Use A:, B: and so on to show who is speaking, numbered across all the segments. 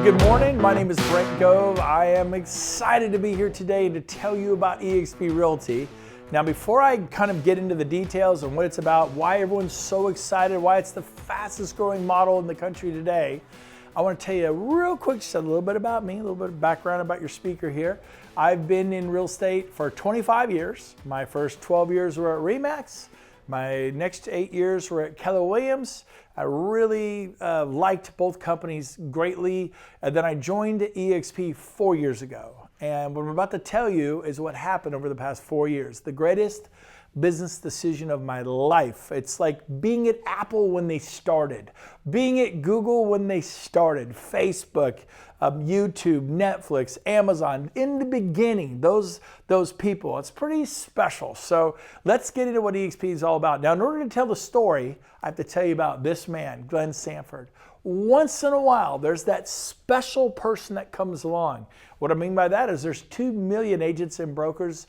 A: Good morning. My name is Brent Grove. I am excited to be here today to tell you about eXp Realty. Now, before I kind of get into the details and what it's about, why everyone's so excited, why it's the fastest growing model in the country today, I want to tell you real quick just a little bit about me, a little bit of background about your speaker here. I've been in real estate for 25 years. My first 12 years were at RE/MAX. My next 8 years were at Keller Williams. I really liked both companies greatly. And then I joined eXp 4 years ago. And what I'm about to tell you is what happened over the past 4 years. The greatest business decision of my life. It's like being at Apple when they started, being at Google when they started, Facebook, YouTube, Netflix, Amazon. In the beginning, those people, it's pretty special. So let's get into what eXp is all about. Now, in order to tell the story, I have to tell you about this man, Glen Sanford. Once in a while, there's that special person that comes along. What I mean by that is there's 2 million agents and brokers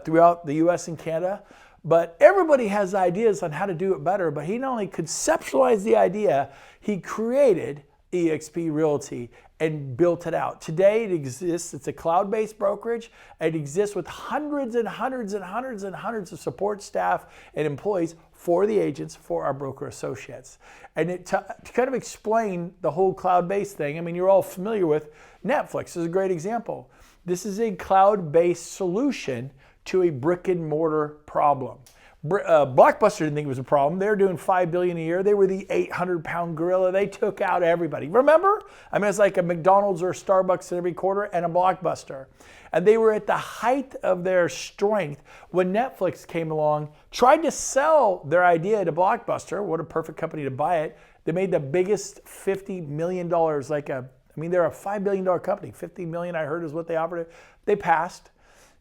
A: throughout the US and Canada, but everybody has ideas on how to do it better, but he not only conceptualized the idea, he created eXp Realty and built it out. Today it exists, it's a cloud-based brokerage. It exists with hundreds and hundreds and hundreds and hundreds of support staff and employees for the agents, for our broker associates. And to kind of explain the whole cloud-based thing, I mean, you're all familiar with Netflix is a great example. This is a cloud-based solution to a brick and mortar problem. Blockbuster didn't think it was a problem. They were doing $5 billion a year. They were the 800-pound gorilla. They took out everybody. Remember? I mean, it's like a McDonald's or a Starbucks in every quarter and a Blockbuster. And they were at the height of their strength when Netflix came along, tried to sell their idea to Blockbuster. What a perfect company to buy it. They made the biggest $50 million, they're a $5 billion company. $50 million, I heard, is what they offered it. They passed.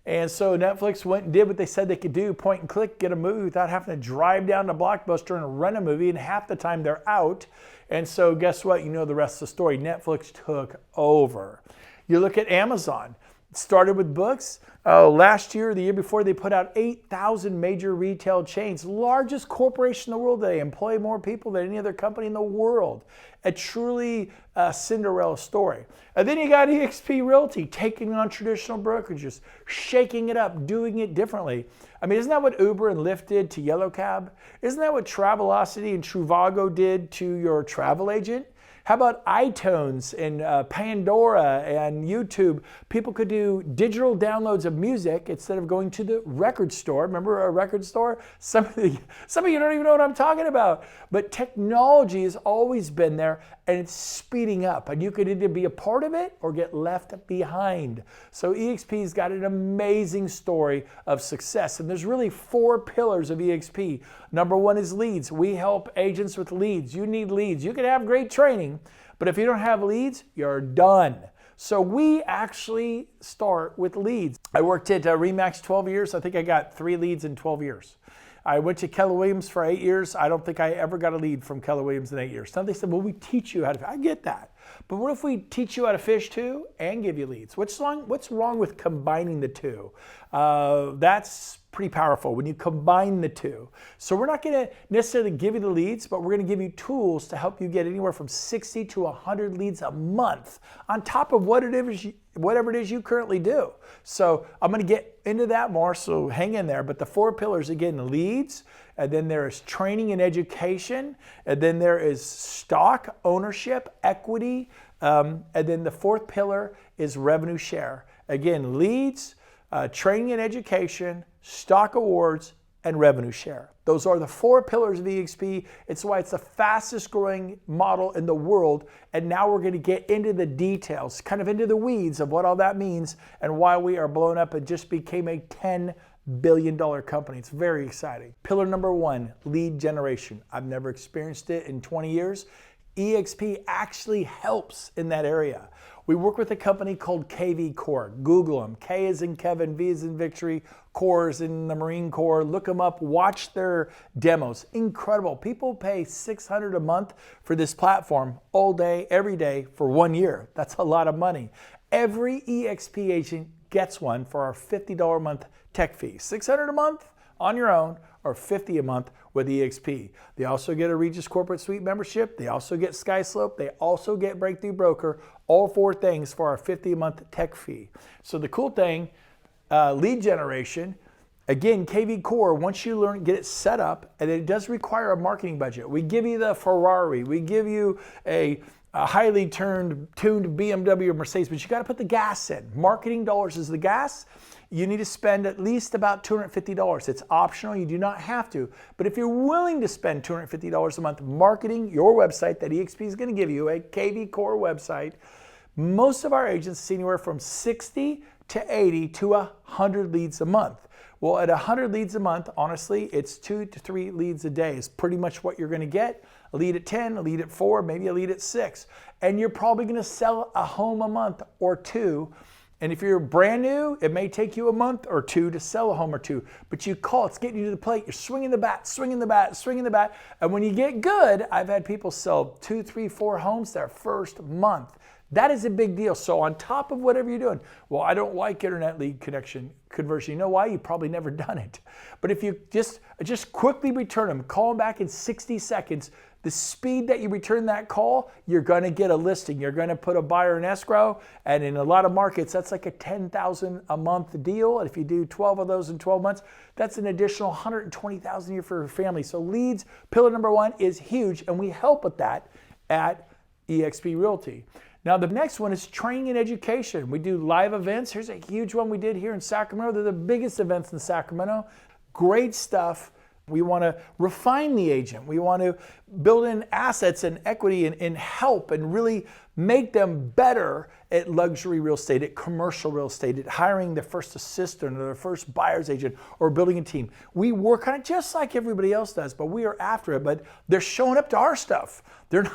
A: And so Netflix went and did what they said they could do, point and click, get a movie without having to drive down to Blockbuster and rent a movie, and half the time they're out. And so guess what? You know the rest of the story. Netflix took over. You look at Amazon. It started with books. Last year, the year before, they put out 8,000 major retail chains. Largest corporation in the world. They employ more people than any other company in the world. A truly Cinderella story. And then you got eXp Realty taking on traditional brokerages, shaking it up, doing it differently. I mean, isn't that what Uber and Lyft did to Yellow Cab? Isn't that what Travelocity and Trivago did to your travel agent? How about iTunes and Pandora and YouTube? People could do digital downloads of music instead of going to the record store. Remember a record store? Some of you don't even know what I'm talking about. But technology has always been there, and it's speeding up. And you could either be a part of it or get left behind. So eXp's got an amazing story of success. And there's really 4 pillars of eXp. Number 1 is leads. We help agents with leads. You need leads. You can have great training, but if you don't have leads, you're done. So we actually start with leads. I worked at RE/MAX 12 years. I think I got 3 leads in 12 years. I went to Keller Williams for 8 years. I don't think I ever got a lead from Keller Williams in 8 years. Now they said, well, we teach you how to fish. I get that. But what if we teach you how to fish too and give you leads? What's wrong with combining the two? That's pretty powerful when you combine the two. So we're not going to necessarily give you the leads, but we're going to give you tools to help you get anywhere from 60 to 100 leads a month on top of whatever it is you currently do. So I'm going to get into that more, so hang in there. But the 4 pillars, again, leads, and then there is training and education, and then there is stock ownership, equity, and then the 4th pillar is revenue share. Again, leads, training and education, stock awards, and revenue share. Those are the 4 pillars of eXp. It's why it's the fastest growing model in the world. And now we're going to get into the details, kind of into the weeds of what all that means and why we are blown up and just became a $10 billion company. It's very exciting. Pillar number 1, lead generation. I've never experienced it in 20 years. eXp actually helps in that area. We work with a company called KV Corps. Google them. K as in Kevin, V as in Victory, Corps as in the Marine Corps. Look them up. Watch their demos. Incredible. People pay $600 a month for this platform all day, every day for 1 year. That's a lot of money. Every eXp agent gets one for our $50 a month tech fee. $600 a month? on your own or $50 a month with eXp. They also get a Regis Corporate Suite membership. They also get SkySlope. They also get Breakthrough Broker. All 4 things for our $50 a month tech fee. So the cool thing, lead generation, again, KV Core, once you get it set up, and it does require a marketing budget. We give you the Ferrari. We give you a highly tuned BMW or Mercedes, but you got to put the gas in. Marketing dollars is the gas. You need to spend at least about $250. It's optional. You do not have to. But if you're willing to spend $250 a month marketing your website that eXp is going to give you, a KV Core website, most of our agents see anywhere from 60 to 80 to 100 leads a month. Well, at 100 leads a month, honestly, it's 2 to 3 leads a day is pretty much what you're going to get. A lead at 10, a lead at 4, maybe a lead at 6. And you're probably going to sell a home a month or 2. And if you're brand new, it may take you a month or 2 to sell a home or 2. But you call, it's getting you to the plate. You're swinging the bat, swinging the bat, swinging the bat. And when you get good, I've had people sell 2, 3, 4 homes their first month. That is a big deal. So on top of whatever you're doing, well, I don't like internet lead conversion. You know why? You've probably never done it. But if you just quickly return them, call them back in 60 seconds, the speed that you return that call, you're going to get a listing. You're going to put a buyer in escrow. And in a lot of markets, that's like a $10,000 a month deal. And if you do 12 of those in 12 months, that's an additional $120,000 a year for your family. So leads, pillar number 1, is huge. And we help with that at eXp Realty. Now, the next one is training and education. We do live events. Here's a huge one we did here in Sacramento. They're the biggest events in Sacramento. Great stuff. We want to refine the agent. We want to build in assets and equity and help and really make them better at luxury real estate, at commercial real estate, at hiring their first assistant or their first buyer's agent or building a team. We work on it just like everybody else does, but we are after it. But they're showing up to our stuff.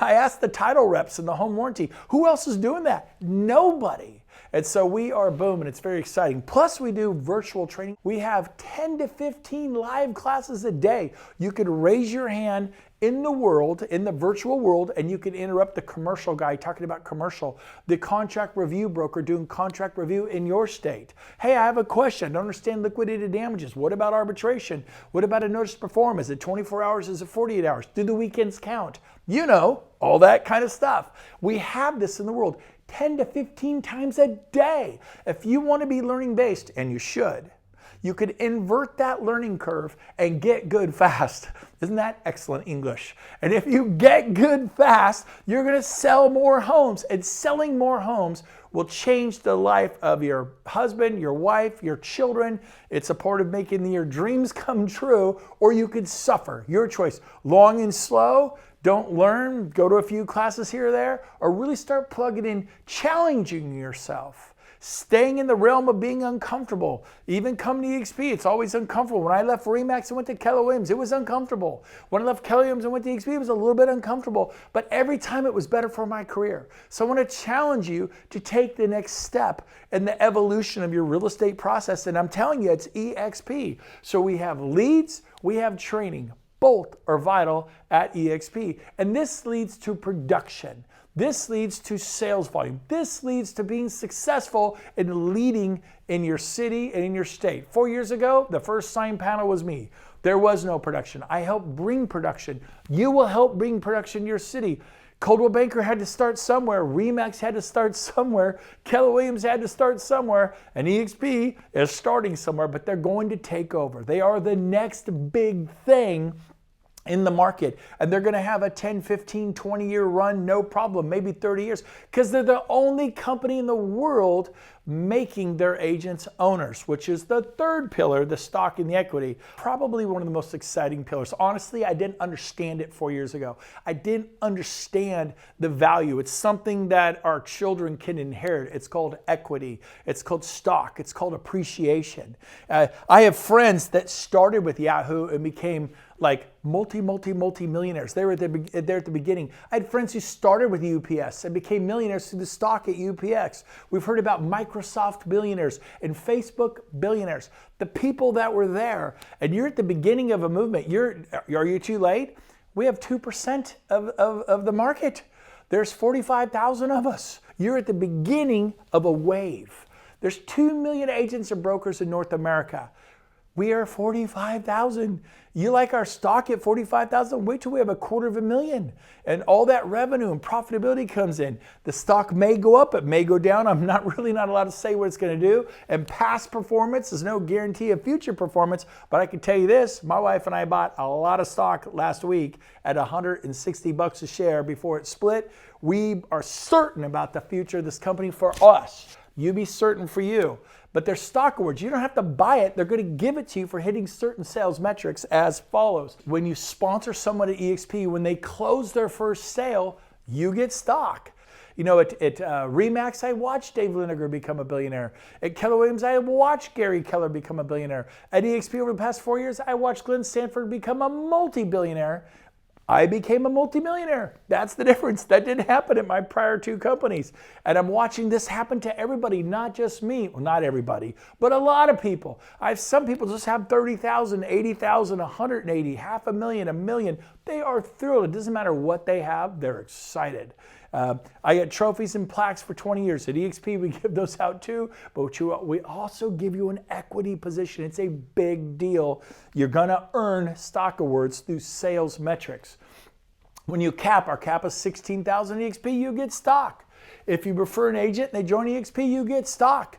A: I asked the title reps and the home warranty, who else is doing that? Nobody. And so we are booming. It's very exciting. Plus, we do virtual training. We have 10 to 15 live classes a day. You could raise your hand in the world, in the virtual world, and you can interrupt the commercial guy talking about commercial, the contract review broker doing contract review in your state. Hey, I have a question. I don't understand liquidated damages. What about arbitration? What about a notice to perform? Is it 24 hours? Is it 48 hours? Do the weekends count? You know, all that kind of stuff. We have this in the world 10 to 15 times a day. If you want to be learning based, and you should, you could invert that learning curve and get good fast. Isn't that excellent English? And if you get good fast, you're going to sell more homes. And selling more homes will change the life of your husband, your wife, your children. It's a part of making your dreams come true, or you could suffer. Your choice. Long and slow. Don't learn, go to a few classes here or there, or really start plugging in, challenging yourself. Staying in the realm of being uncomfortable. Even coming to eXp, it's always uncomfortable. When I left Remax and went to Keller Williams, it was uncomfortable. When I left Keller Williams and went to eXp, it was a little bit uncomfortable. But every time it was better for my career. So I want to challenge you to take the next step in the evolution of your real estate process. And I'm telling you, it's eXp. So we have leads, we have training. Both are vital at eXp. And this leads to production. This leads to sales volume. This leads to being successful in leading in your city and in your state. 4 years ago, the first sign panel was me. There was no production. I helped bring production. You will help bring production to your city. Coldwell Banker had to start somewhere. Remax had to start somewhere. Keller Williams had to start somewhere. And eXp is starting somewhere, but they're going to take over. They are the next big thing in the market, and they're going to have a 10, 15, 20-year run, no problem, maybe 30 years, because they're the only company in the world making their agents owners, which is the third pillar, the stock and the equity. Probably one of the most exciting pillars. Honestly, I didn't understand it 4 years ago. I didn't understand the value. It's something that our children can inherit. It's called equity. It's called stock. It's called appreciation. I have friends that started with Yahoo and became like multi-millionaires. They were there at the beginning. I had friends who started with UPS and became millionaires through the stock at UPX. We've heard about Microsoft billionaires and Facebook billionaires. The people that were there, and you're at the beginning of a movement. Are you too late? We have 2% of the market. There's 45,000 of us. You're at the beginning of a wave. There's 2 million agents and brokers in North America. We are 45,000. You like our stock at 45,000? Wait till we have $250,000 and all that revenue and profitability comes in. The stock may go up, it may go down. I'm not allowed to say what it's going to do. And past performance is no guarantee of future performance, but I can tell you this, my wife and I bought a lot of stock last week at $160 a share before it split. We are certain about the future of this company for us. You be certain for you. But they're stock awards. You don't have to buy it. They're going to give it to you for hitting certain sales metrics as follows. When you sponsor someone at eXp, when they close their first sale, you get stock. You know, at Remax, I watched Dave Liniger become a billionaire. At Keller Williams, I watched Gary Keller become a billionaire. At eXp over the past 4 years, I watched Glen Sanford become a multi-billionaire. I became a multimillionaire. That's the difference. That didn't happen at my prior two companies. And I'm watching this happen to everybody, not just me. Well, not everybody, but a lot of people. Some people just have 30,000, 80,000, 180, $500,000, $1 million. They are thrilled. It doesn't matter what they have. They're excited. I get trophies and plaques for 20 years. At eXp, we give those out too, but we also give you an equity position. It's a big deal. You're gonna earn stock awards through sales metrics. When you cap, our cap is 16,000 at eXp, you get stock. If you refer an agent and they join eXp, you get stock.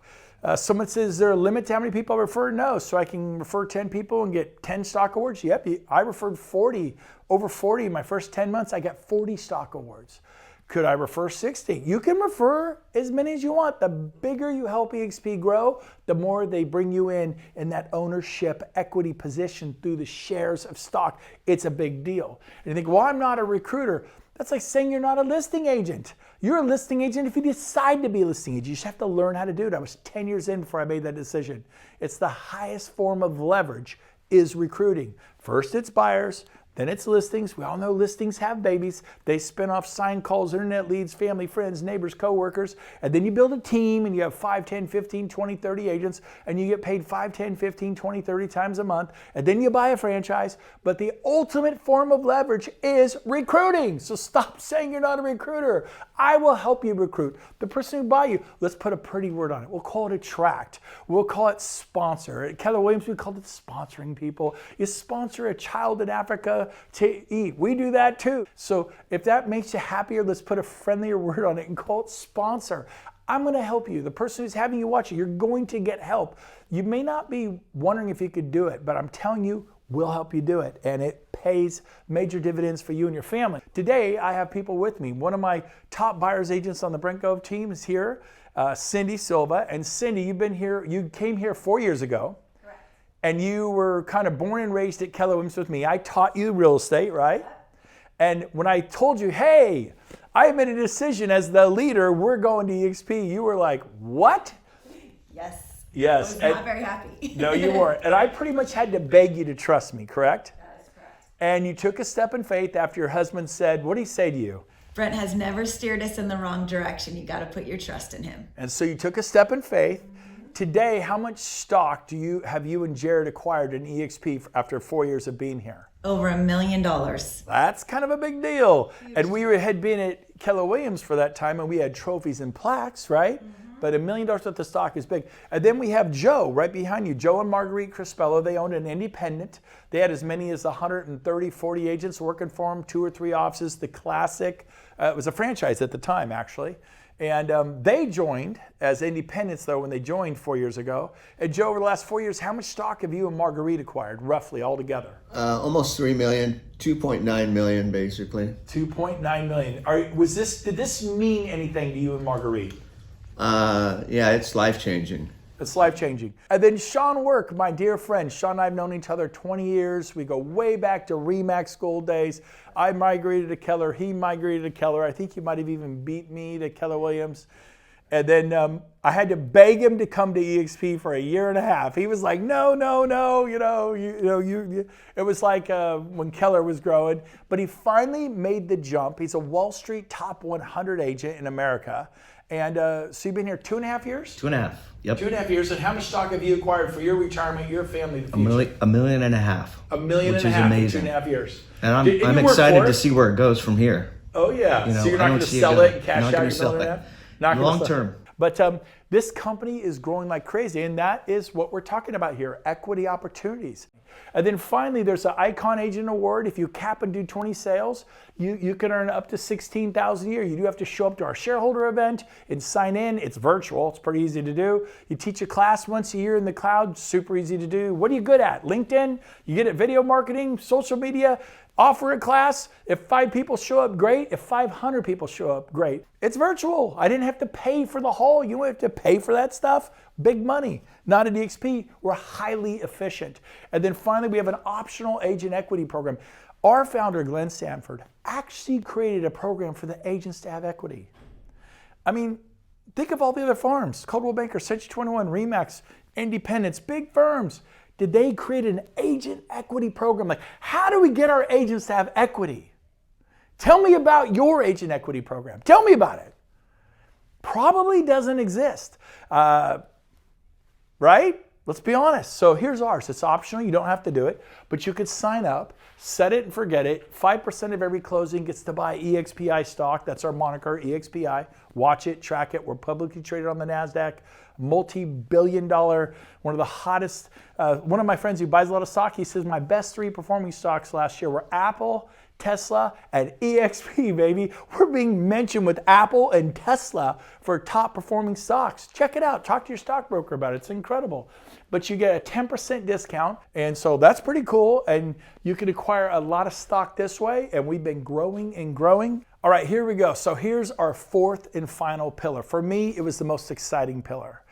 A: Someone says, is there a limit to how many people I refer? No, so I can refer 10 people and get 10 stock awards? Yep, I referred 40, over 40 in my first 10 months, I got 40 stock awards. Could I refer 60? You can refer as many as you want. The bigger you help eXp grow, the more they bring you in that ownership equity position through the shares of stock. It's a big deal. And you think, well, I'm not a recruiter. That's like saying you're not a listing agent. You're a listing agent if you decide to be a listing agent. You just have to learn how to do it. I was 10 years in before I made that decision. It's the highest form of leverage is recruiting. First it's buyers, then it's listings. We all know listings have babies. They spin off sign calls, internet leads, family, friends, neighbors, coworkers. And then you build a team and you have 5, 10, 15, 20, 30 agents and you get paid 5, 10, 15, 20, 30 times a month. And then you buy a franchise. But the ultimate form of leverage is recruiting. So stop saying you're not a recruiter. I will help you recruit. The person who buy you, let's put a pretty word on it. We'll call it attract. We'll call it sponsor. At Keller Williams, we call it sponsoring people. You sponsor a child in Africa to eat. We do that too. So if that makes you happier, let's put a friendlier word on it and call it sponsor. I'm going to help you. The person who's having you watch it, you're going to get help. You may not be wondering if you could do it, but I'm telling you, we'll help you do it. And it pays major dividends for you and your family. Today, I have people with me. One of my top buyers agents on the Brent Grove team is here, Cindy Silva. And Cindy, you've been here, you came here 4 years ago. And you were kind of born and raised at Keller Williams with me. I taught you real estate, right? And when I told you, hey, I made a decision as the leader, we're going to eXp, you were like, what?
B: Yes.
A: Yes.
B: I was not very happy.
A: No, you weren't. And I pretty much had to beg you to trust me, correct?
B: That is correct.
A: And you took a step in faith after your husband said, what did he say to you?
B: Brent has never steered us in the wrong direction. You got to put your trust in him.
A: And so you took a step in faith. Today, how much stock have you and Jared acquired in eXp after 4 years of being here?
B: Over $1 million.
A: That's kind of a big deal. Huge. And we had been at Keller Williams for that time and we had trophies and plaques, right? Mm-hmm. But $1 million worth of stock is big. And then we have Joe right behind you. Joe and Marguerite Crispello, they owned an independent. They had as many as 130, 40 agents working for them, 2 or 3 offices. The classic, it was a franchise at the time actually. And they joined as independents, though, when they joined 4 years ago. And Joe, over the last 4 years, how much stock have you and Marguerite acquired, roughly, altogether?
C: Almost 3 million, 2.9 million, basically.
A: 2.9 million. Did this mean anything to you and Marguerite?
C: Yeah, it's life-changing.
A: It's life-changing. And then Sean Work, my dear friend. Sean and I have known each other 20 years. We go way back to Remax school days. I migrated to Keller. He migrated to Keller. I think he might have even beat me to Keller Williams. And then I had to beg him to come to eXp for a year and a half. He was like, no. It was like when Keller was growing. But he finally made the jump. He's a Wall Street top 100 agent in America. And so you've been here 2.5 years?
C: 2.5, yep.
A: 2.5 years. And how much stock have you acquired for your retirement, your family, the future?
C: $1.5 million. $1.5 million
A: which is
C: amazing.
A: In 2.5 years.
C: And I'm excited to see where it goes from here.
A: Oh yeah.
C: You know,
A: so you're not going to sell it and cash out your $1.5 million?
C: Long term.
A: But This company is growing like crazy, and that is what we're talking about here, equity opportunities. And then finally, there's an Icon Agent Award. If you cap and do 20 sales, you can earn up to $16,000 a year. You do have to show up to our shareholder event and sign in. It's virtual. It's pretty easy to do. You teach a class once a year in the cloud. Super easy to do. What are you good at? LinkedIn? You good at video marketing, social media? Offer a class. If 5 people show up, great. If 500 people show up, great. It's virtual. I didn't have to pay for the hall. You don't have to pay for that stuff. Big money. Not at eXp. We're highly efficient. And then finally, we have an optional agent equity program. Our founder, Glen Sanford, actually created a program for the agents to have equity. I mean, think of all the other firms. Coldwell Banker, Century 21, RE/MAX, Independence, big firms. Did they create an agent equity program? Like, how do we get our agents to have equity? Tell me about your agent equity program. Tell me about it. Probably doesn't exist, right? Let's be honest. So here's ours. It's optional. You don't have to do it, but you could sign up, set it and forget it. 5% of every closing gets to buy EXPI stock. That's our moniker, EXPI. Watch it, track it. We're publicly traded on the NASDAQ. Multi-billion-dollar, one of the hottest. One of my friends who buys a lot of stock, he says my best 3 performing stocks last year were Apple, Tesla, and eXp, baby. We're being mentioned with Apple and Tesla for top performing stocks. Check it out. Talk to your stockbroker about it. It's incredible. But you get a 10% discount, and so that's pretty cool, and you can acquire a lot of stock this way, and we've been growing and growing. All right, here we go. So here's our 4th and final pillar. For me, it was the most exciting pillar.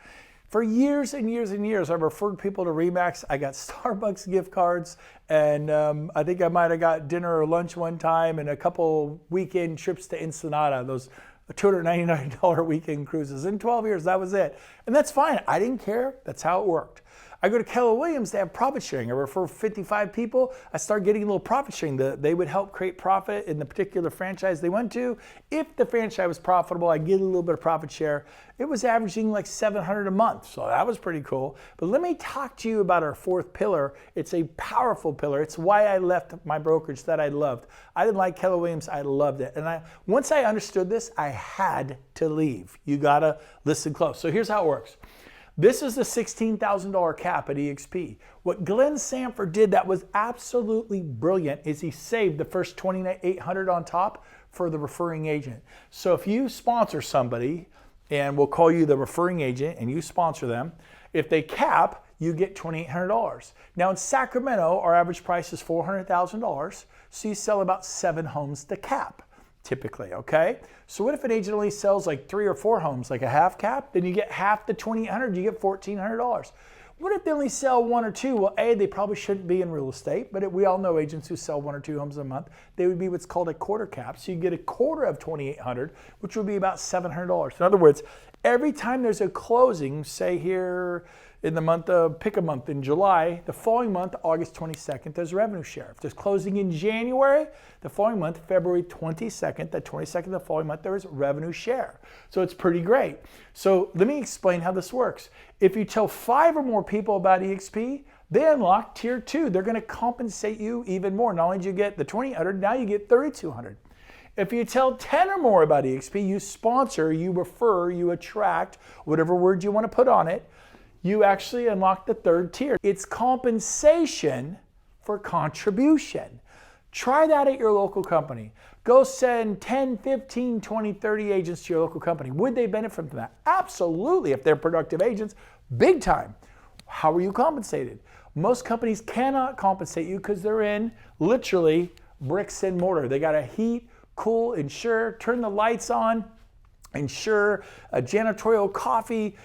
A: For years and years and years, I've referred people to RE/MAX. I got Starbucks gift cards, and I think I might have got dinner or lunch one time and a couple weekend trips to Ensenada, those $299 weekend cruises. In 12 years, that was it. And that's fine. I didn't care. That's how it worked. I go to Keller Williams, they have profit sharing. I refer 55 people. I start getting a little profit sharing. They would help create profit in the particular franchise they went to. If the franchise was profitable, I get a little bit of profit share. It was averaging like $700 a month, so that was pretty cool. But let me talk to you about our 4th pillar. It's a powerful pillar. It's why I left my brokerage that I loved. I didn't like Keller Williams. I loved it. And once I understood this, I had to leave. You gotta listen close. So here's how it works. This is the $16,000 cap at eXp. What Glen Sanford did that was absolutely brilliant is he saved the first $2,800 on top for the referring agent. So if you sponsor somebody, and we'll call you the referring agent, and you sponsor them, if they cap, you get $2,800. Now in Sacramento, our average price is $400,000, so you sell about 7 homes to cap. Typically, okay? So what if an agent only sells like 3 or 4 homes, like a half cap? Then you get half the $2,800, you get $1,400. What if they only sell 1 or 2? Well, A, they probably shouldn't be in real estate, but we all know agents who sell 1 or 2 homes a month. They would be what's called a quarter cap. So you get a quarter of $2,800, which would be about $700. In other words, every time there's a closing, say here in the month of, pick a month in July, the following month, August 22nd, there's revenue share. If there's closing in January, the following month, February 22nd, the 22nd of the following month, there is revenue share. So it's pretty great. So let me explain how this works. If you tell 5 or more people about eXp, they unlock tier 2. They're gonna compensate you even more. Not only do you get the $2,800, now you get $3,200. If you tell 10 or more about eXp, you sponsor, you refer, you attract, whatever word you wanna put on it, you actually unlock the 3rd tier. It's compensation for contribution. Try that at your local company. Go send 10, 15, 20, 30 agents to your local company. Would they benefit from that? Absolutely, if they're productive agents, big time. How are you compensated? Most companies cannot compensate you because they're in literally bricks and mortar. They gotta heat, cool, insure, turn the lights on, insure, janitorial, coffee,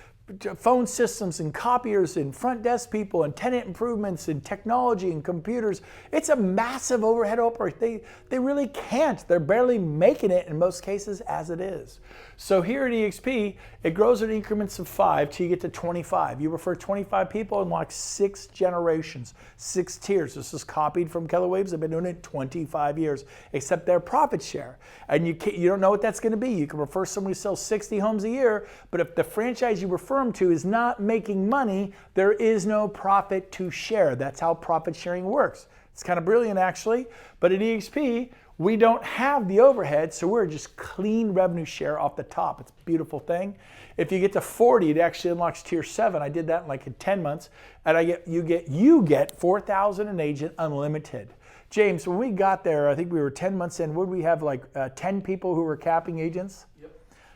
A: phone systems and copiers and front desk people and tenant improvements and technology and computers. It's a massive overhead operation. They really can't. They're barely making it in most cases as it is. So here at eXp, it grows in increments of 5 till you get to 25. You refer 25 people and like 6 generations, 6 tiers. This is copied from Keller Williams. They've been doing it 25 years, except their profit share. And you don't know what that's going to be. You can refer somebody who sells 60 homes a year, but if the franchise you refer them to is not making money, there is no profit to share. That's how profit sharing works. It's kind of brilliant actually, but at eXp, We don't have the overhead, so we're just clean revenue share off the top. It's a beautiful thing. If you get to 40, it actually unlocks tier 7. I did that in like 10 months, and you get 4,000 an agent unlimited. James, when we got there, I think we were 10 months in. Would we have like 10 people who were capping agents? Yep.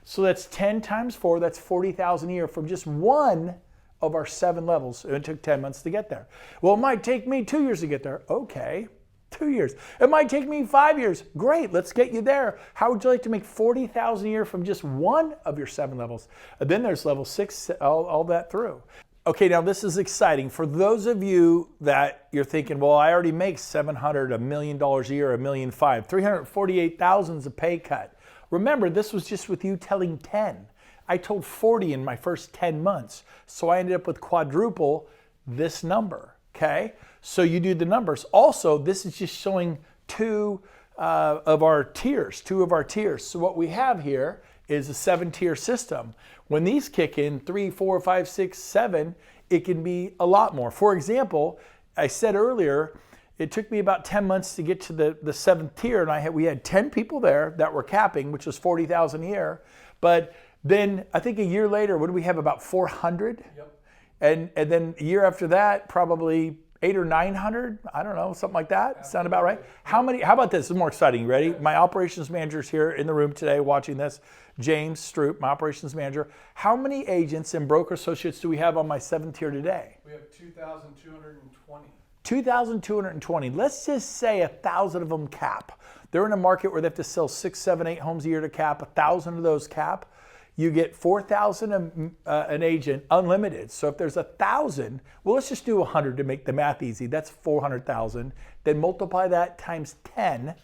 A: So that's 10 times 4. That's 40,000 a year from just one of our 7 levels. It took 10 months to get there. Well, it might take me 2 years to get there. Okay. 2 years. It might take me 5 years. Great, let's get you there. How would you like to make 40,000 a year from just one of your 7 levels? And then there's level 6, all that through. Okay, now this is exciting. For those of you that you're thinking, well, I already make $700,000, $1 million a year, $1.5 million, $348,000 is a pay cut. Remember, this was just with you telling 10. I told 40 in my first 10 months. So I ended up with quadruple this number, okay? So you do the numbers. Also, this is just showing two of our tiers. So what we have here is a 7-tier system. When these kick in, 3, 4, 5, 6, 7, it can be a lot more. For example, I said earlier, it took me about 10 months to get to the 7th tier, and we had 10 people there that were capping, which was 40,000 a year. But then I think a year later, what do we have, about 400? Yep. And then a year after that, probably 800 or 900, I don't know, something like that. Sound about right? How about this? This is more exciting. Ready? My operations manager is here in the room today watching this. James Stroop, my operations manager. How many agents and broker associates do we have on my 7th tier today?
D: We have 2,220.
A: 2,220. Let's just say 1,000 of them cap. They're in a market where they have to sell 6, 7, 8 homes a year to cap. 1,000 of those cap. You get 4,000 an agent unlimited. So if there's 1,000, well, let's just do 100 to make the math easy. That's 400,000. Then multiply that times 10,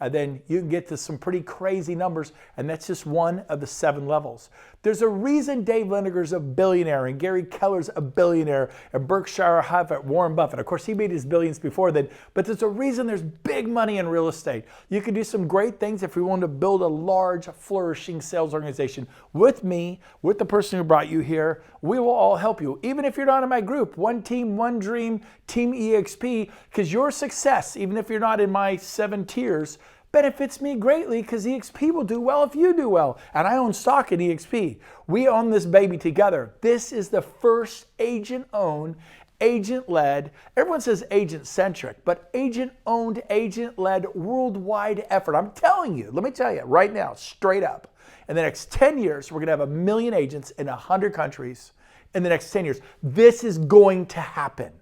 A: and then you can get to some pretty crazy numbers, and that's just one of the 7 levels. There's a reason Dave Liniger's a billionaire, and Gary Keller's a billionaire, and Berkshire Hathaway, Warren Buffett. Of course, he made his billions before then, but there's a reason there's big money in real estate. You can do some great things if we want to build a large, flourishing sales organization. With me, with the person who brought you here, we will all help you. Even if you're not in my group, one team, one dream, Team eXp, because your success, even if you're not in my 7 tiers, benefits me greatly because eXp will do well if you do well. And I own stock in eXp. We own this baby together. This is the first agent-owned, agent-led, everyone says agent-centric, but agent-owned, agent-led worldwide effort. I'm telling you, let me tell you right now, straight up, in the next 10 years, we're going to have 1 million agents in 100 countries in the next 10 years. This is going to happen.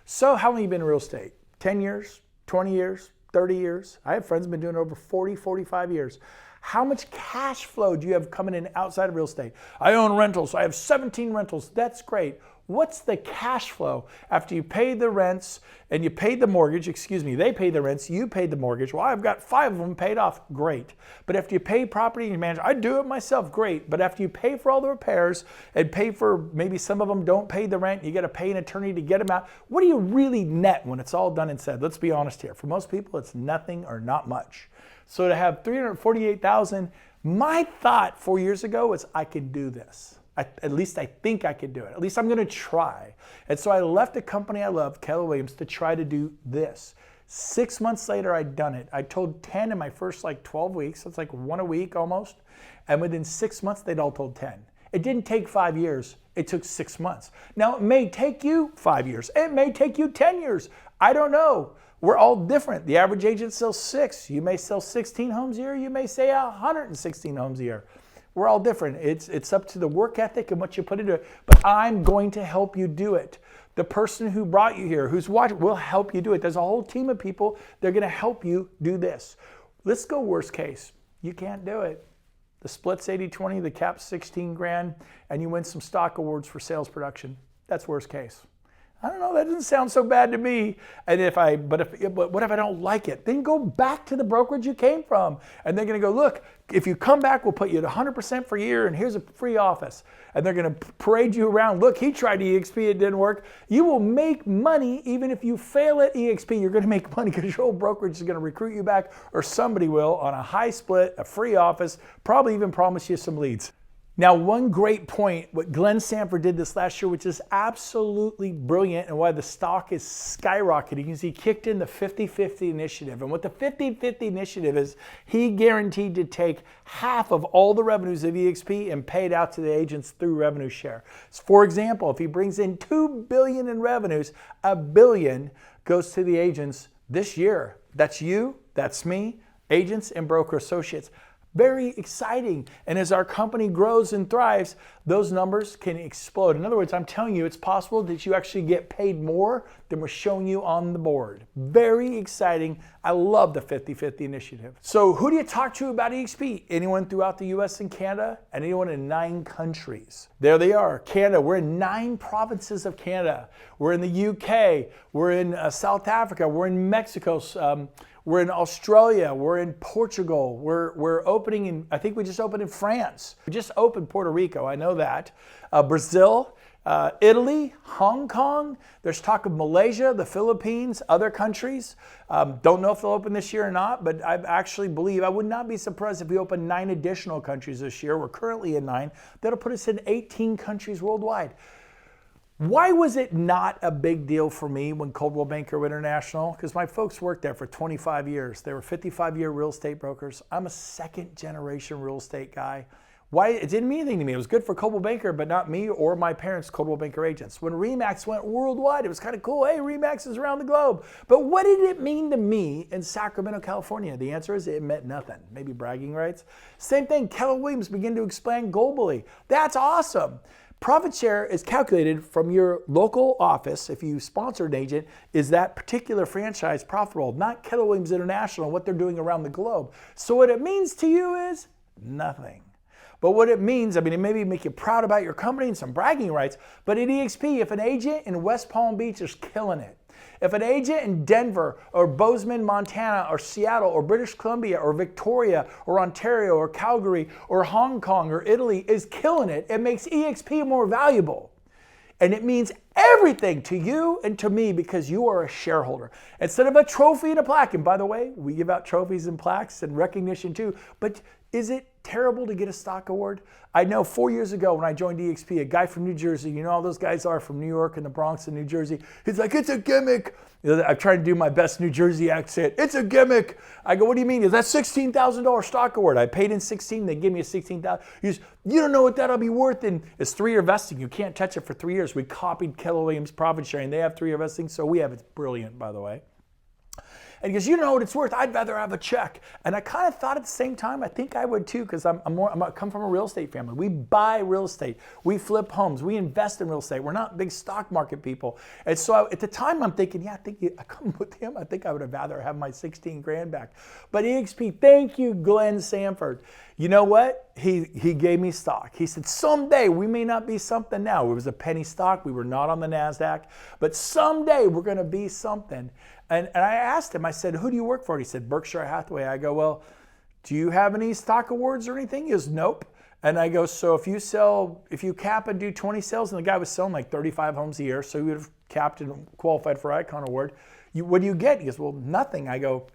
A: So how long have you been in real estate? 10 years? 20 years? 30 years. I have friends who've been doing it over 40, 45 years. How much cash flow do you have coming in outside of real estate? I own rentals. I have 17 rentals. That's great. What's the cash flow after you pay the rents and you pay the mortgage? They pay the rents, you pay the mortgage. Well, I've got 5 of them paid off. Great. But after you pay property management, I do it myself. Great. But after you pay for all the repairs and pay for maybe some of them don't pay the rent, you got to pay an attorney to get them out. What do you really net when it's all done and said? Let's be honest here. For most people, it's nothing or not much. So to have 348,000, my thought 4 years ago was I could do this. At least I think I could do it. At least I'm going to try. And so I left a company I love, Keller Williams, to try to do this. 6 months later, I'd done it. I told 10 in my first 12 weeks. That's like 1 a week almost. And within 6 months, they'd all told 10. It didn't take 5 years. It took 6 months. Now, it may take you 5 years. It may take you 10 years. I don't know. We're all different. The average agent sells 6. You may sell 16 homes a year. You may say 116 homes a year. We're all different. It's up to the work ethic and what you put into it. But I'm going to help you do it. The person who brought you here, who's watching, will help you do it. There's a whole team of people. They're going to help you do this. Let's go worst case. You can't do it. The split's 80-20, the cap's 16 grand, and you win some stock awards for sales production. That's worst case. I don't know, that doesn't sound so bad to me. And but what if I don't like it? Then go back to the brokerage you came from. And they're going to go, look, if you come back, we'll put you at 100% for a year, and here's a free office. And they're going to parade you around. Look, he tried eXp, it didn't work. You will make money even if you fail at eXp. You're going to make money because your old brokerage is going to recruit you back, or somebody will, on a high split, a free office, probably even promise you some leads. Now, one great point, what Glen Sanford did this last year, which is absolutely brilliant and why the stock is skyrocketing, is he kicked in the 50-50 initiative. And what the 50-50 initiative is, he guaranteed to take half of all the revenues of eXp and pay it out to the agents through revenue share. So for example, if he brings in $2 billion in revenues, $1 billion goes to the agents this year. That's you, that's me, agents and broker associates. Very exciting. And as our company grows and thrives, those numbers can explode. In other words, I'm telling you, it's possible that you actually get paid more than we're showing you on the board. Very exciting. I love the 50-50 initiative. So who do you talk to about eXp? Anyone throughout the US and Canada, and anyone in 9 countries. There they are, Canada. We're in 9 provinces of Canada. We're in the UK. We're in South Africa. We're in Mexico. We're in Australia, we're in Portugal, we're opening in, I think we just opened in France. We just opened Puerto Rico, I know that. Brazil, Italy, Hong Kong, there's talk of Malaysia, the Philippines, other countries. Don't know if they'll open this year or not, but I actually believe, I would not be surprised if we open 9 additional countries this year. We're currently in 9. That'll put us in 18 countries worldwide. Why was it not a big deal for me when Coldwell Banker International? Because my folks worked there for 25 years. They were 55-year real estate brokers. I'm a second-generation real estate guy. Why? It didn't mean anything to me. It was good for Coldwell Banker, but not me or my parents' Coldwell Banker agents. When RE/MAX went worldwide, it was kind of cool. Hey, RE/MAX is around the globe. But what did it mean to me in Sacramento, California? The answer is it meant nothing. Maybe bragging rights. Same thing, Keller Williams began to expand globally. That's awesome. Profit share is calculated from your local office. If you sponsor an agent, is that particular franchise profitable? Not Keller Williams International, what they're doing around the globe. So what it means to you is nothing. But what it means, I mean, it maybe make you proud about your company and some bragging rights, but at eXp, if an agent in West Palm Beach is killing it, if an agent in Denver or Bozeman, Montana or Seattle or British Columbia or Victoria or Ontario or Calgary or Hong Kong or Italy is killing it, it makes eXp more valuable. And it means everything to you and to me because you are a shareholder. Instead of a trophy and a plaque, and by the way, we give out trophies and plaques and recognition too, but is it terrible to get a stock award? I know 4 years ago when I joined eXp, a guy from New Jersey, you know how those guys are from New York and the Bronx and New Jersey, he's like, it's a gimmick. I'm trying to do my best New Jersey accent. It's a gimmick. I go, what do you mean? Is that $16,000 stock award? I paid in 16, they give me a $16,000. He goes, you don't know what that'll be worth in, it's 3-year vesting. You can't touch it for 3 years. We copied Keller Williams profit sharing. They have 3-year vesting, so we have it. It's brilliant, by the way. And he goes, you don't know what it's worth. I'd rather have a check. And I kind of thought at the same time, I think I would too, because I come from a real estate family. We buy real estate. We flip homes. We invest in real estate. We're not big stock market people. And so at the time, I'm thinking, yeah, I come with him. I think I would have rather have my 16 grand back. But eXp, thank you, Glen Sanford. You know what? He gave me stock. He said, someday we may not be something now. It was a penny stock. We were not on the NASDAQ. But someday we're going to be something. And I asked him, I said, who do you work for? And he said, Berkshire Hathaway. I go, well, do you have any stock awards or anything? He goes, nope. And I go, so if you cap and do 20 sales, and the guy was selling like 35 homes a year, so he would have capped and qualified for Icon Award. What do you get? He goes, well, nothing. I go,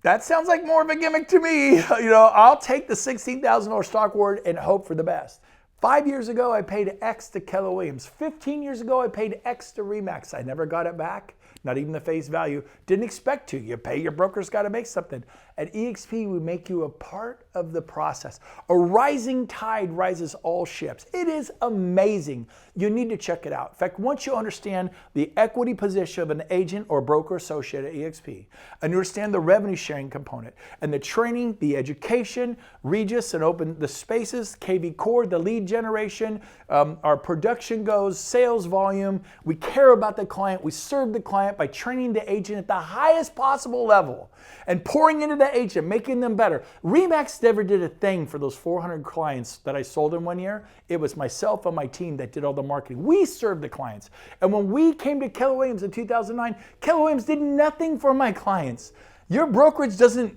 A: that sounds like more of a gimmick to me. You know, I'll take the $16,000 stock award and hope for the best. 5 years ago, I paid X to Keller Williams. 15 years ago, I paid X to RE/MAX. I never got it back, not even the face value. Didn't expect to. You pay, your broker's got to make something. At eXp, we make you a part of the process. A rising tide rises all ships. It is amazing. You need to check it out. In fact, once you understand the equity position of an agent or broker associate at eXp, and you understand the revenue sharing component, and the training, the education, Regis and open the spaces, KV Core, the lead generation, our production goes, sales volume, we care about the client, we serve the client by training the agent at the highest possible level and pouring into the agent, making them better. RE/MAX never did a thing for those 400 clients that I sold in 1 year. It was myself and my team that did all the marketing. We served the clients. And when we came to Keller Williams in 2009, Keller Williams did nothing for my clients. Your brokerage doesn't,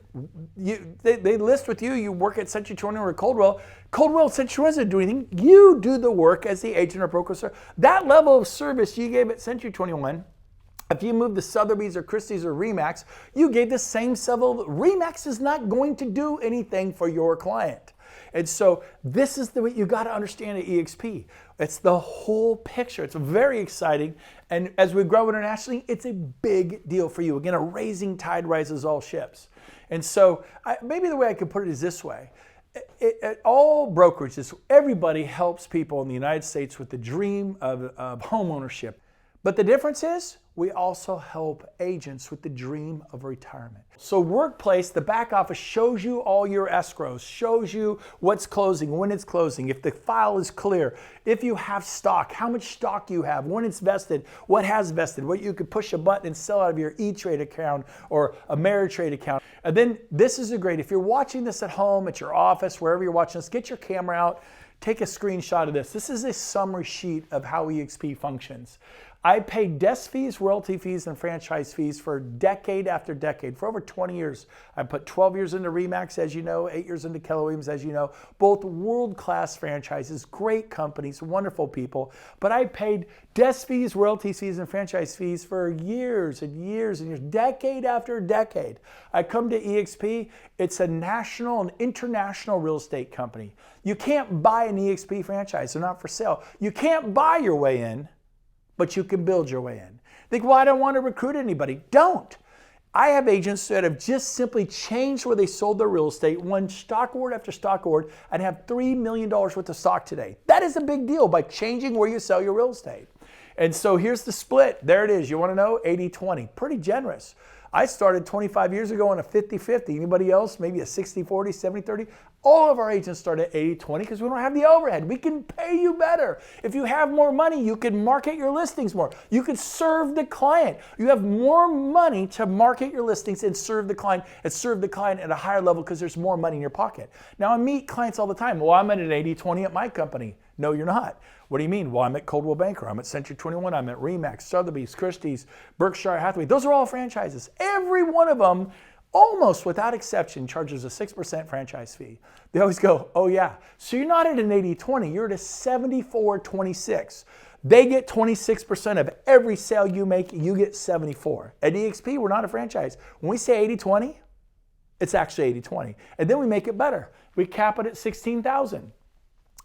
A: they list with you, you work at Century 21 or Coldwell. Coldwell, Century doesn't do anything. You do the work as the agent or broker. That level of service you gave at Century 21, if you move to Sotheby's or Christie's or RE/MAX, you gave the same level. RE/MAX is not going to do anything for your client. And so this is what you got to understand at eXp. It's the whole picture. It's very exciting. And as we grow internationally, it's a big deal for you. Again, a rising tide rises all ships. And so maybe the way I could put it is this way. At all brokerages, everybody helps people in the United States with the dream of home ownership. But the difference is we also help agents with the dream of retirement. So Workplace, the back office, shows you all your escrows, shows you what's closing, when it's closing, if the file is clear, if you have stock, how much stock you have, when it's vested, what has vested, what you could push a button and sell out of your E-Trade account or Ameritrade account. And then this is great. If you're watching this at home, at your office, wherever you're watching this, get your camera out, take a screenshot of this. This is a summary sheet of how eXp functions. I paid desk fees, royalty fees, and franchise fees for decade after decade. For over 20 years, I put 12 years into RE/MAX, as you know, 8 years into Keller Williams, as you know. Both world-class franchises, great companies, wonderful people. But I paid desk fees, royalty fees, and franchise fees for years and years and years, decade after decade. I come to eXp, it's a national and international real estate company. You can't buy an eXp franchise, they're not for sale. You can't buy your way in, but you can build your way in. Think, well, I don't want to recruit anybody. Don't. I have agents that have just simply changed where they sold their real estate, won stock award after stock award, and have $3 million worth of stock today. That is a big deal by changing where you sell your real estate. And so here's the split. There it is. You want to know? 80-20. Pretty generous. I started 25 years ago on a 50-50. Anybody else? Maybe a 60-40, 70-30. All of our agents start at 80-20 because we don't have the overhead. We can pay you better. If you have more money, you can market your listings more. You can serve the client. You have more money to market your listings and serve the client at a higher level because there's more money in your pocket. Now, I meet clients all the time. Well, I'm at an 80-20 at my company. No, you're not. What do you mean? Well, I'm at Coldwell Banker. I'm at Century 21. I'm at RE/MAX, Sotheby's, Christie's, Berkshire Hathaway. Those are all franchises. Every one of them, almost without exception, charges a 6% franchise fee. They always go, oh yeah, so you're not at an 80-20, you're at a 74-26. They get 26% of every sale you make, you get 74. At eXp, we're not a franchise. When we say 80-20, it's actually 80-20. And then we make it better. We cap it at $16,000.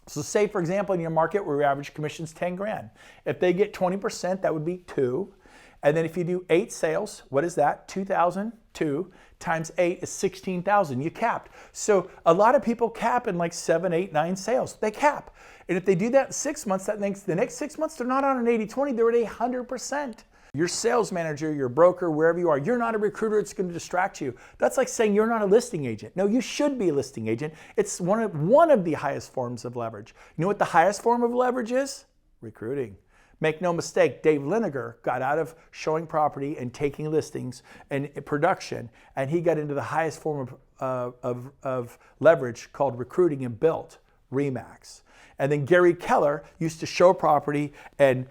A: So say, for example, in your market where your average commission is 10 grand. If they get 20%, that would be 2. And then if you do 8 sales, what is that? 2,002 times 8 is 16,000. You capped. So a lot of people cap in like 7, 8, 9 sales. They cap. And if they do that in 6 months, that makes the next 6 months, they're not on an 80-20, they're at 100%. Your sales manager, your broker, wherever you are, you're not a recruiter, it's going to distract you. That's like saying you're not a listing agent. No, you should be a listing agent. It's one of the highest forms of leverage. You know what the highest form of leverage is? Recruiting. Make no mistake, Dave Liniger got out of showing property and taking listings and production, and he got into the highest form of leverage called recruiting and built RE/MAX. And then Gary Keller used to show property and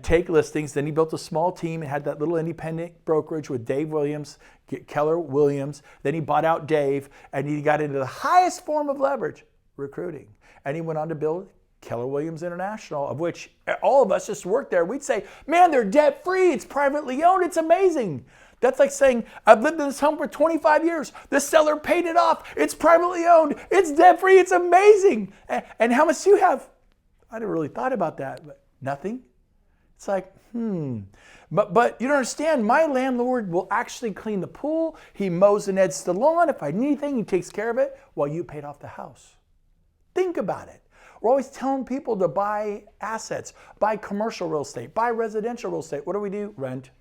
A: take listings. Then he built a small team and had that little independent brokerage with Dave Williams, Keller Williams. Then he bought out Dave and he got into the highest form of leverage, recruiting. And he went on to build Keller Williams International, of which all of us just worked there. We'd say, man, they're debt free. It's privately owned. It's amazing. That's like saying, I've lived in this home for 25 years. The seller paid it off. It's privately owned. It's debt-free. It's amazing. And how much do you have? I never really thought about that, but nothing. It's like, But you don't understand, my landlord will actually clean the pool. He mows and eds the lawn. If I need anything, he takes care of it while you paid off the house. Think about it. We're always telling people to buy assets, buy commercial real estate, buy residential real estate. What do? Rent.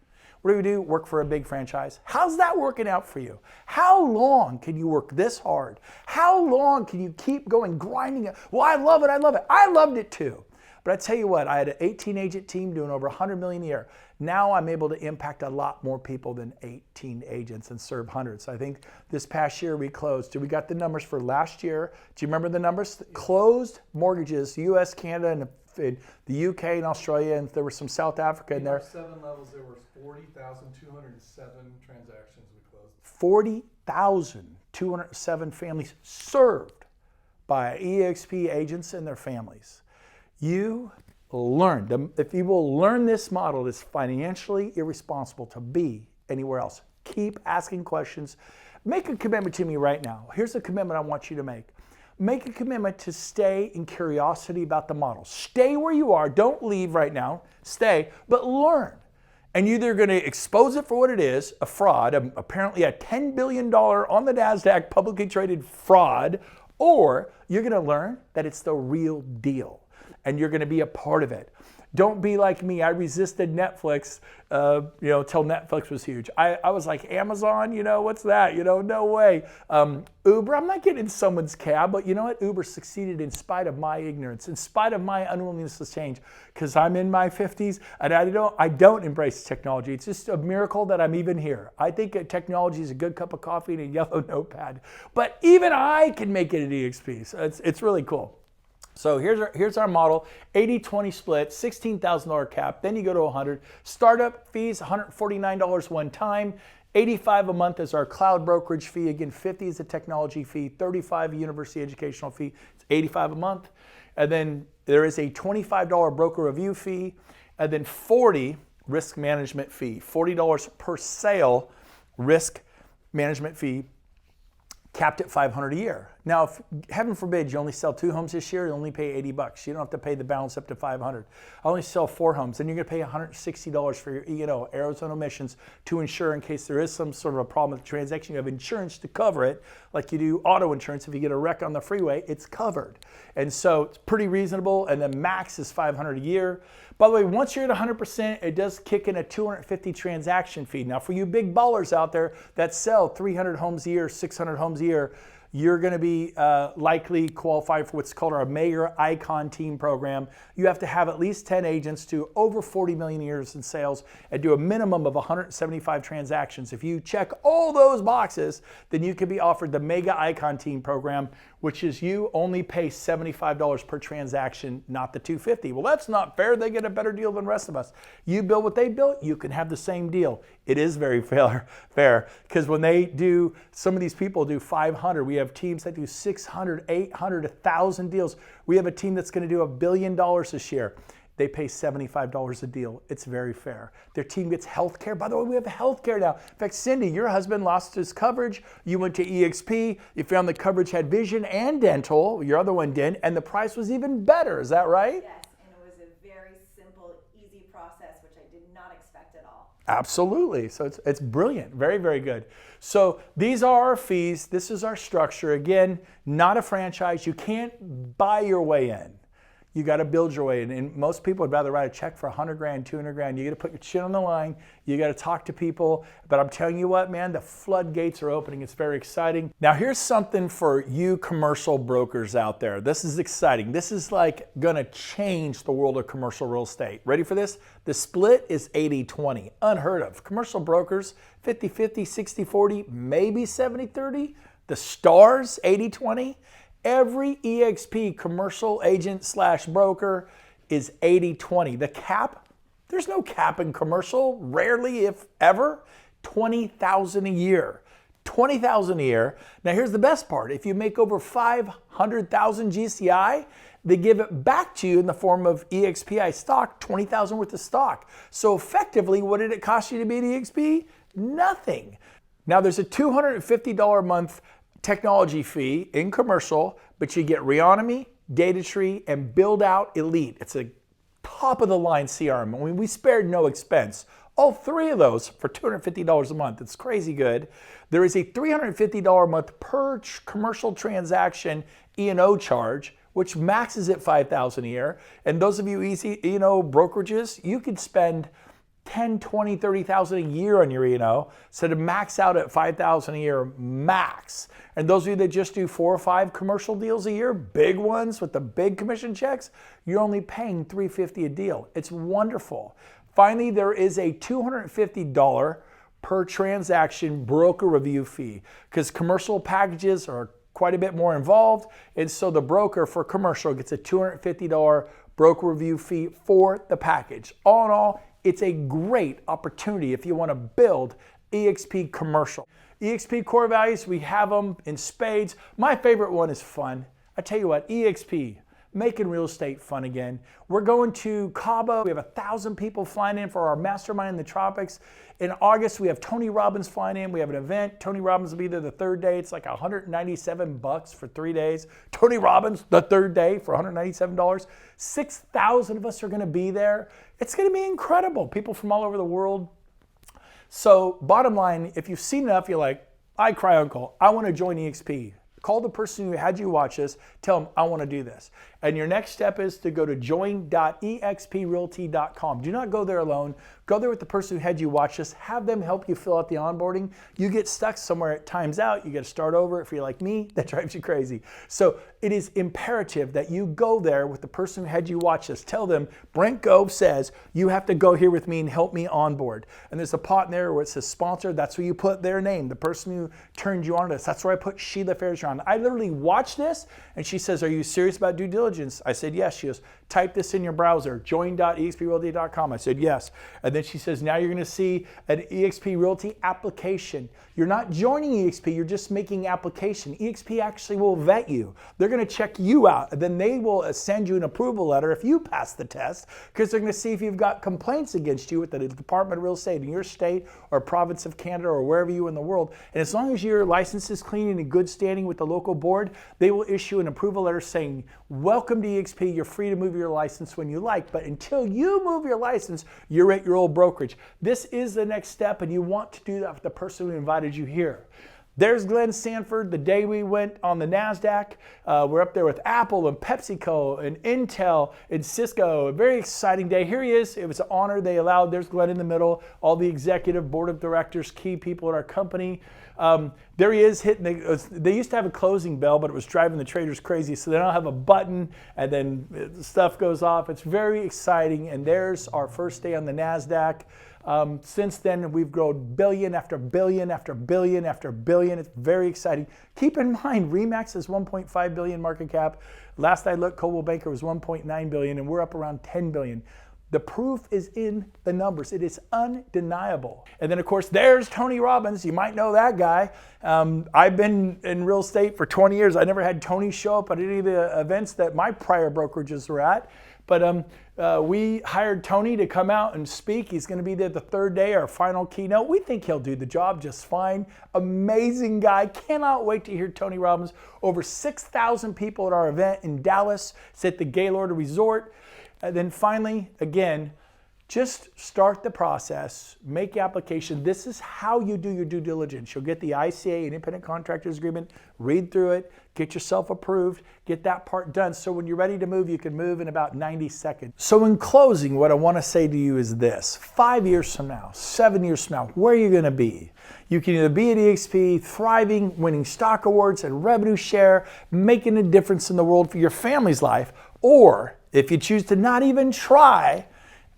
A: What do we do? Work for a big franchise. How's that working out for you? How long can you work this hard? How long can you keep going, grinding it? Well, I love it. I love it. I loved it too. But I tell you what, I had an 18 agent team doing over 100 million a year. Now I'm able to impact a lot more people than 18 agents and serve hundreds. I think this past year we closed. We got the numbers for last year. Do you remember the numbers? Closed mortgages, US, Canada, and the UK and Australia, and there was some South Africa in there.
D: 7 levels, there were 40,207 transactions we closed.
A: 40,207 families served by eXp agents and their families. You learn. If you will learn this model, it's financially irresponsible to be anywhere else. Keep asking questions. Make a commitment to me right now. Here's a commitment I want you to make. make a commitment to stay in curiosity about the model. Stay where you are. Don't leave right now. Stay, but learn. And you're either going to expose it for what it is, a fraud, apparently a $10 billion on the NASDAQ publicly traded fraud, or you're going to learn that it's the real deal and you're going to be a part of it. Don't be like me. I resisted Netflix, till Netflix was huge. I was like, Amazon, what's that? No way. Uber, I'm not getting in someone's cab, but you know what? Uber succeeded in spite of my ignorance, in spite of my unwillingness to change, because I'm in my 50s and I don't embrace technology. It's just a miracle that I'm even here. I think technology is a good cup of coffee and a yellow notepad, but even I can make it at eXp. So it's really cool. So here's our model, 80-20 split, $16,000 cap, then you go to 100. Startup fees, $149 one time, $85 a month is our cloud brokerage fee. Again, $50 is a technology fee, $35 a university educational fee, it's $85 a month. And then there is a $25 broker review fee, and then $40 risk management fee, $40 per sale risk management fee, capped at $500 a year. Now, if heaven forbid you only sell 2 homes this year, you only pay $80. You don't have to pay the balance up to $500. I only sell 4 homes, then you're going to pay $160 for your E&O, errors and omissions, to insure in case there is some sort of a problem with the transaction. You have insurance to cover it, like you do auto insurance. If you get a wreck on the freeway, it's covered. And so it's pretty reasonable, and the max is $500 a year. By the way, once you're at 100%, it does kick in a $250 transaction fee. Now, for you big ballers out there that sell 300 homes a year, 600 homes a year, you're going to be likely qualified for what's called our Mega Icon Team program. You have to have at least 10 agents, do over 40 million years in sales, and do a minimum of 175 transactions. If you check all those boxes, then you can be offered the Mega Icon Team program, which is you only pay $75 per transaction, not the $250. Well, that's not fair. They get a better deal than the rest of us. You build what they built, you can have the same deal. It is very fair, because when they do, some of these people do 500. We have teams that do 600, 800, 1,000 deals. We have a team that's going to do $1 billion this year. They pay $75 a deal. It's very fair. Their team gets health care. By the way, we have health care now. In fact, Cindy, your husband lost his coverage. You went to eXp. You found the coverage had vision and dental. Your other one didn't. And the price was even better. Is that right?
B: Yes, and it was a very simple, easy process, which I did not expect at all.
A: Absolutely. So it's brilliant. Very, very good. So these are our fees. This is our structure. Again, not a franchise. You can't buy your way in. You got to build your way in. And most people would rather write a check for 100 grand, 200 grand. You got to put your shit on the line. You got to talk to people. But I'm telling you what, man, the floodgates are opening. It's very exciting. Now, here's something for you commercial brokers out there. This is exciting. This is like going to change the world of commercial real estate. Ready for this? The split is 80-20. Unheard of. Commercial brokers, 50-50, 60-40, maybe 70-30. The stars, 80-20. Every eXp commercial agent / broker is 80-20. The cap, there's no cap in commercial, rarely if ever, $20,000 a year. $20,000 a year. Now here's the best part. If you make over 500,000 GCI, they give it back to you in the form of eXpI stock, $20,000 worth of stock. So effectively, what did it cost you to be at eXp? Nothing. Now there's a $250 a month technology fee in commercial, but you get Reonomy, Data Tree, and Build Out Elite. It's a top of the line CRM. I mean, we spared no expense. All 3 of those for $250 a month. It's crazy good. There is a $350 a month per commercial transaction E&O charge, which maxes at $5,000 a year. And those of you easy E&O brokerages, you could spend $10,000, $20,000, $30,000 a year on your E&O, so to max out at $5,000 a year max. And those of you that just do 4 or 5 commercial deals a year, big ones with the big commission checks, you're only paying $350 a deal. It's wonderful. Finally, there is a $250 per transaction broker review fee, because commercial packages are quite a bit more involved, and so the broker for commercial gets a $250 broker review fee for the package. All in all, it's a great opportunity if you want to build eXp commercial. eXp core values, we have them in spades. My favorite one is fun. I tell you what, eXp, making real estate fun again. We're going to Cabo. We have 1,000 people flying in for our mastermind in the tropics. In August, we have Tony Robbins flying in. We have an event. Tony Robbins will be there the third day. It's like $197 for 3 days. Tony Robbins, the third day for $197. 6,000 of us are going to be there. It's going to be incredible. People from all over the world. So bottom line, if you've seen enough, you're like, I cry uncle, I want to join eXp. Call the person who had you watch this, tell them I want to do this. And your next step is to go to join.exprealty.com. Do not go there alone. Go there with the person who had you watch this. Have them help you fill out the onboarding. You get stuck somewhere, it times out. You got to start over. If you're like me, that drives you crazy. So it is imperative that you go there with the person who had you watch this. Tell them, Brent Grove says, you have to go here with me and help me onboard. And there's a pot in there where it says sponsor. That's where you put their name, the person who turned you on to this. That's where I put Sheila Fairshon. I literally watched this and she says, are you serious about due diligence? I said, yes. She goes, type this in your browser, join.exprealty.com. I said, yes. And then she says, now you're going to see an eXp Realty application. You're not joining eXp, you're just making application. eXp actually will vet you. They're going to check you out. And then they will send you an approval letter if you pass the test, because they're going to see if you've got complaints against you with the Department of Real Estate in your state or province of Canada or wherever you in the world. And as long as your license is clean and in good standing with the local board, they will issue an approval letter saying, welcome to eXp, you're free to move your license when you like, but until you move your license, you're at your old brokerage. This is the next step, and you want to do that with the person who invited you here. There's Glen Sanford, the day we went on the NASDAQ. We're up there with Apple and PepsiCo and Intel and Cisco. A very exciting day. Here he is. It was an honor. They allowed, there's Glen in the middle, all the executive board of directors, key people at our company. There he is hitting they used to have a closing bell, but it was driving the traders crazy. So they now have a button and then stuff goes off. It's very exciting. And there's our first day on the NASDAQ. Since then, we've grown billion after billion after billion after billion. It's very exciting. Keep in mind, RE/MAX is 1.5 billion market cap. Last I looked, Coldwell Banker was 1.9 billion, and we're up around 10 billion. The proof is in the numbers. It is undeniable. And then, of course, there's Tony Robbins. You might know that guy. I've been in real estate for 20 years. I never had Tony show up at any of the events that my prior brokerages were at. But we hired Tony to come out and speak. He's going to be there the third day, our final keynote. We think he'll do the job just fine. Amazing guy. Cannot wait to hear Tony Robbins. Over 6,000 people at our event in Dallas. It's at the Gaylord Resort. And then finally, again, just start the process, make application. This is how you do your due diligence. You'll get the ICA, an independent contractors agreement, read through it, get yourself approved, get that part done. So when you're ready to move, you can move in about 90 seconds. So in closing, what I want to say to you is this: 5 years from now, 7 years from now, where are you going to be? You can either be at eXp, thriving, winning stock awards and revenue share, making a difference in the world for your family's life, or if you choose to not even try,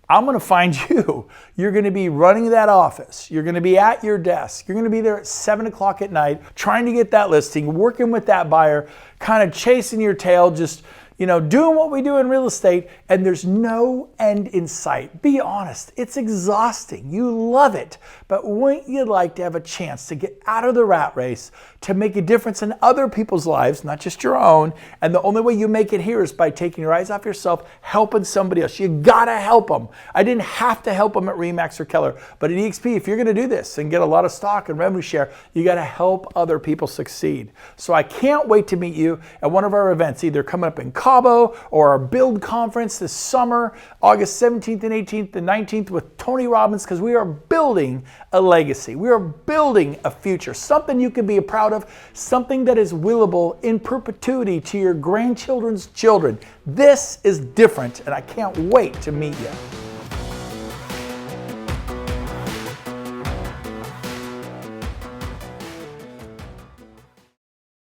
A: I'm going to find you. You're going to be running that office. You're going to be at your desk. You're going to be there at 7 o'clock at night, trying to get that listing, working with that buyer, kind of chasing your tail, just doing what we do in real estate, and there's no end in sight. Be honest, it's exhausting. You love it, but wouldn't you like to have a chance to get out of the rat race, to make a difference in other people's lives, not just your own? And the only way you make it here is by taking your eyes off yourself, helping somebody else. You gotta help them. I didn't have to help them at RE/MAX or Keller, but at eXp, if you're gonna do this and get a lot of stock and revenue share, you gotta help other people succeed. So I can't wait to meet you at one of our events, either coming up in Cabo or our Build Conference this summer, August 17th and 18th and 19th with Tony Robbins, because we are building a legacy. We are building a future, something you can be proud of, something that is willable in perpetuity to your grandchildren's children. This is different, and I can't wait to meet you.